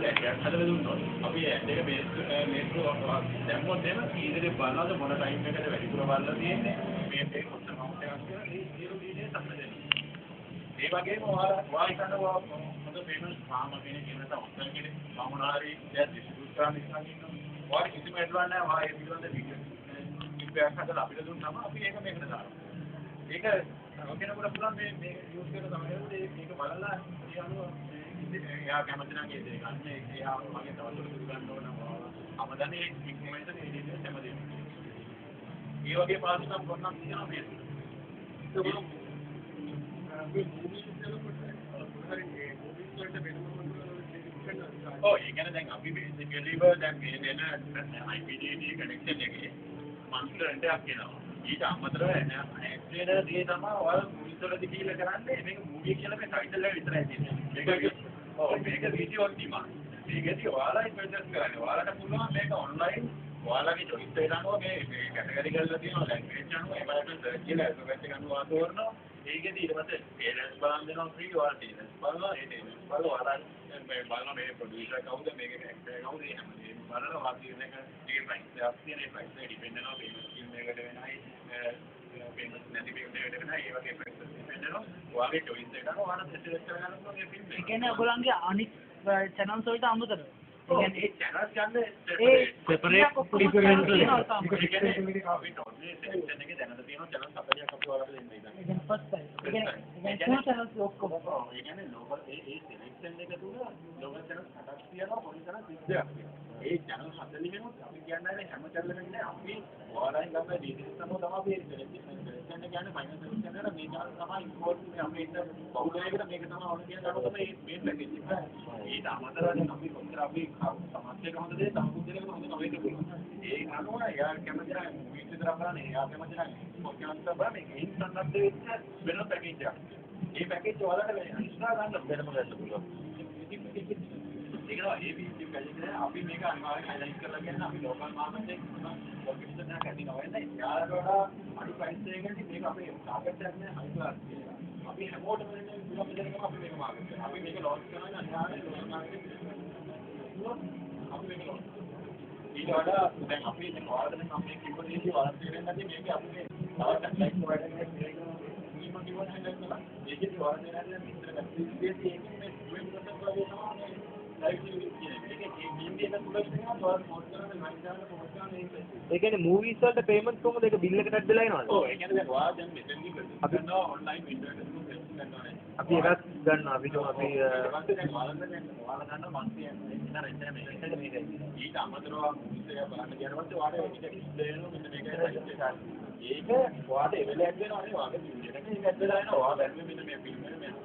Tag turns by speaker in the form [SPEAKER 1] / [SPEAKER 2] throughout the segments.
[SPEAKER 1] හදලා දුන්නොත් අපි ඇඩ් එක මේක දැම්මොත් එහෙම ඉදිරියේ බලනවාද මොන ටයිම් එකකද වැඩිපුර බලලා තියෙන්නේ මේ කොච්චර කවුන්ට් එකක් කියලා ඒ සියලු ඩීටේල්ස් අපිට දෙනවා. ඒ වගේම ඔයා හිතනවා මොකද පේමන්ට් ෆාම් කෙනෙක් ඉන්නත ඔන්ලයින් කෙනෙක් සමුනාරි දැන් ඩිස්ට්‍රිබියුට් කරන්න ඉස්සරහින් ඉන්නවා. ඔයාලා කිසිම ඇඩ්වාන්ස් නැහැ. ඔයා ඒ පිළිබඳ වීඩියෝ ෆීඩ්බැක් හදලා අපිට දුන්නාම අපි ඒක මේකට දානවා. ඒක කෙනෙකුට පුළුවන් මේ යූස් කරන තමයි මේක බලලා ඒ අනුව එයා කැමති නම් ඒ දේ ගන්න එයා මගේ තවදුරටත් ගන්න ඕන අවදානේ ඉක්මනට මේ දේ තමයි දෙන්නේ. ඒ වගේ පාස්කම් කොන්නම් කියනවා මේ. ඔව් ඒ කියන්නේ දැන් අපි බේසිකලිව දැන් මේ දෙන IPTV කනෙක්ෂන් එකේ මන්ත්ලි රෙන්ට් එකක් කියනවා. ඊට අමතරව ඇක්සේඩර් දේ තමයි ඔයාලා මුලින්දලදී කියලා කරන්නේ මේක මූවි කියලා මේ ටයිටල් එක විතරයි තියෙන්නේ. මේක වීඩියෝ ඔන් ඩිමාන්ඩ්. මේකදී ඔයාලා ඉන්වර්ටර්ස් කරන්නේ. ඔයාලට පුළුවන් මේක ඔන්ලයින් ඔයාලගේ choice එක අනුව මේ කැටගරි කරලා තියෙනවා ලැන්ග්වේජ් අනුව ඒ බලන්න සර්ච් කරලා alphabet එක අනුව තෝරනවා. ඒකදී ඊට පස්සේ parents බලන් දෙනවා free ඔයාලා parents බලනවා ඒ parents බලලා ඔයාලා මේ බලනවා මේ producer කවුද මේක actor කවුද ඒ හැමදේම බලනවා වාසියන එක ඒ price එකක් තියෙන ඒ price එක depend වෙනවා payment scheme එකකට වෙනයි payment නැති payment එකකට වෙනයි ඒ වගේ price depend වෙනවා. ඔයාගේ choice එක අනුව ඔයාලා select කරගන්න ඕනේ මේ film එක.
[SPEAKER 2] ඒ කියන්නේ ඔයගොල්ලන්ගේ අනිත් channels වලට අමතරව
[SPEAKER 1] ඒ channels ගන්න
[SPEAKER 2] separate
[SPEAKER 1] අපි totally selection එකේ දැනට තියෙන channels 40ක් අපි ඔයාලට දෙන්න ඉතින්.
[SPEAKER 2] ඒ කියන්නේ first time. ඒ කියන්නේ full channels ඔක්කොම.
[SPEAKER 1] ඒ කියන්නේ local ඒ selection එක තුල local channels 7ක් තියෙනවා පොඩි channels 30ක් තියෙනවා. ඒ channels 40 වෙනුත් අපි කියන්නේ හැම channel එකකින් නෑ අපි ඔයාලෙන් ගන්න details තමයි අපි selection එක කියන්නේ final selection එකට මේ channel තමයි import මේ අපි ඉන්න බහුලයකට මේක තමයි ඕන කියන දඩ තමයි මේ package එක. ඊට අමතරව අපි කොච්චර අපි සමාජයේ කොහොමද දේ සම්පූර්ණයෙන්ම හොඳ නොවෙන්න පුළුවන්. ඒ අනුව යා කැමති නම් මීට් විතර බලන්නේ යා කැමති නම් කොච්චරද බලන්නේ ඒක සම්බන්ධ වෙච්ච වෙන පැකේජ් එකක්. මේ පැකේජ් ඔයාලට ඉස්සා ගන්න බැරම ගන්න පුළුවන්. ඒක නෝ ඒ වීඩියෝ පැකේජ් එක අපි මේක අනිවාර්යයෙන් හයිලයිට් කරලා ගන්න අපි ලෝකල් මාකට් එකේ කොම්පිටිෂන් එකක් ඇති නොවෙන්නේ. යාලට වඩා අඩු ප්‍රයිස් එකකින් මේක අපේ ටාගට් එකක් නේ හයි ක්ලාස් කියලා. අපි හැමෝටම මේ පුළුවන් දෙයක් අපි මේක මාකට් කරනවා. අපි මේක ලොන්ච් කරනවා අනිවාර්යයෙන් ලෝකල් මාකට් එකේ අපි මේක ලොන්ච් ඊට වඩා දැන් අපි ඉතින් ඔයාලට නම් මේ කිව්වදී වලක් දෙන්නේ නැති මේක අපි මේ තවත් ලයික් ප්‍රොවයිඩර් එකක් මේක කිව්වොත් හදන්න ඒකේ ඔයාලට නේද මිත්‍ර කට්ටියගේ ඒකේ මේ 20% වගේ තමයි ලයික් කියන්නේ ඒකේ මේ දෙන්න පුළුවන් වෙනවා ඔයාලා පෝස්ට් කරන ලයික් දාන්න පෝස්ට් කරන ඒක
[SPEAKER 3] ඒ කියන්නේ movies වලට payment කොහොමද ඒක bill එකට ඇඩ් වෙලා එනවද?
[SPEAKER 1] ඔව් ඒ කියන්නේ දැන් ඔයා දැන් මෙතනදී කරනවා online ඉන්ටර්නෙට් එකෙන් කරනවා
[SPEAKER 3] අපි එකක් ගන්නවා අපි අපි
[SPEAKER 1] ඔයාලා ගන්න මන්ත්ලි එන්න රෙන්ට් එක මේක ඊට අමතරව මොනිටර් එක බලන්න ගියාට පස්සේ ඔයාලට ඒක ඩිස්ප්ලේ වෙනවා මෙන්න මේකයි ප්‍රයිස් එක. ඒක ඔයාලට එවෙල ඇඩ් වෙනවා නේ ඔයාගේ බිල් එකට ඒක ඇඩ් වෙලා එනවා. ඔයා බැලුවේ මෙන්න මේ ෆිල්ම් එක මෙන්න.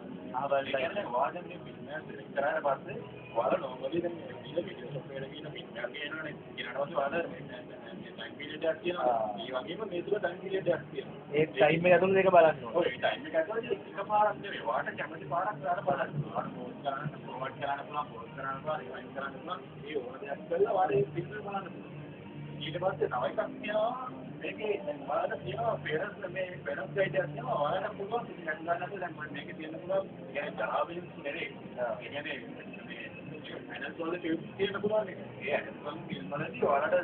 [SPEAKER 1] ආවල් කියන්නේ ඔයාලා මේ ෆිල්ම් එක සිලෙක්ට් කරාට පස්සේ ඔයාලා normally දැන් මේ වීඩියෝ සොෆ්ට්වෙයාර් එකේ ඉන්න ෆිල්ම් එකක් එනවනේ. ඊට පස්සේ ඔයාලා ටයිම් පීරියඩ් එකක් තියෙනවා. ඒ වගේම මේ තුල ටයිම් පීරියඩ් එකක් තියෙනවා.
[SPEAKER 3] ඒ ටයිම් එක ඇතුළත ඒක බලන්න ඕනේ.
[SPEAKER 1] ඔය ටයිම් එක ඇතුළත එක පාරක් නෙවෙයි. ඔයාලට කැමති පාරක් දාලා බලන්න. ඔයාලට පෝස්ට් කරන්න ප්‍රොවයිඩ් කරන්න පුළුවන්, පෝස්ට් කරන්න පුළුවන්, රිවයින්ඩ් කරන්න පුළුවන්. ඒ ඕන දෙයක් කරලා ඔයාලා ඒ ෆිල්ම් එක බලන්න පුළුවන්. ඊට පස්සේ තව එකක් තියෙනවා. මේකේ දැන් ඔයාලට තියෙනවා පෙරස් මේ පෙරස් ගයිඩ් එකක් තියෙනවා. ඔයාලට පුළුවන් ඉතින් ගන්න ගන්නත් දැන් මම මේකේ තියෙන පුළුවන්. ඒ කියන්නේ ජාවාවෙන් නෙවෙයි. ඒ කියන්නේ ඇනස් වල තියෙන පුළුවන් එක. ඒ ඇනස් වල ෆිල්ම් වලදී ඔයාලට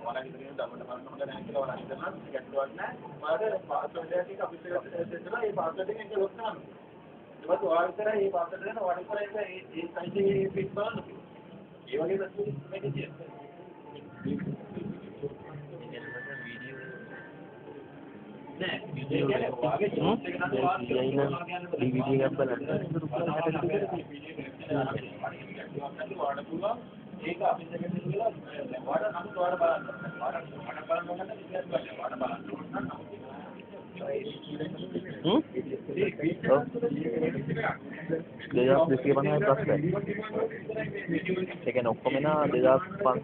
[SPEAKER 1] ඔයාලගේ ඉතින් දවල්ට බලන්න හොඳ නැහැ කියලා ඔයාලා හිතනවා ගැටලුවක් නැහැ. ඔයාලට පාස්වර්ඩ් එකක් අපිට සෙට් කරලා ඒ පාස්වර්ඩ් එකෙන් ලොග් කරන්න. ඊට පස්සේ ඔයාලා විතරයි මේ පාස්වර්ඩ් එක ඔයාලා විතරයි ඒ සයිට් එකේ ෆිට බලන්න. ඒ වගේ වස්තු මේකේ තියෙනවා. නෑ වීඩියෝ එක ඔයාගේ චොයිස් එක නම් ඔයාලා
[SPEAKER 3] DVD එකක් බලන්න.
[SPEAKER 1] ඒක අපි දෙකෙන් කියලා වඩා නම් වඩා බලන්න. වඩා බලන්න ඕන නම් ඉතින් වඩා බලන්න ඕන නම්
[SPEAKER 3] දෙයක් දෙකේ පනහයි ප්‍රශ්නයි. ඒ කියන්නේ ඔක්කොම නා 2500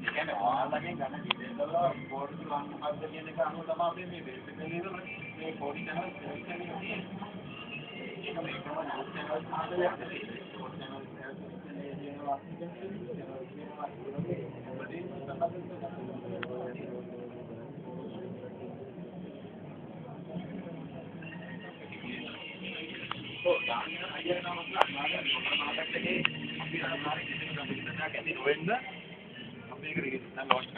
[SPEAKER 1] කියන්නේ ඔයාලගේ ගන්න ඩීටේල් වල රිපෝට් ගන්න මොකක්ද කියන එක අනුව තමයි අපි මේ බේසිකලි මේ පොඩි channel select කරන්නේ තියෙන්නේ. ඒක මේකම නෝට් channel හදලා යන්නේ. ෂෝට් channel select කරන්නේ ඔව් දාන්න අයියා නමක් අනිවාර්යයෙන් පොතේ මාකට් එකේ අපි අනිවාර්යයෙන් ඉතින් ගම්බිස්සක් ඇති නොවෙන්න අපි ඒක රිජිස්ටර් ලොන්ච්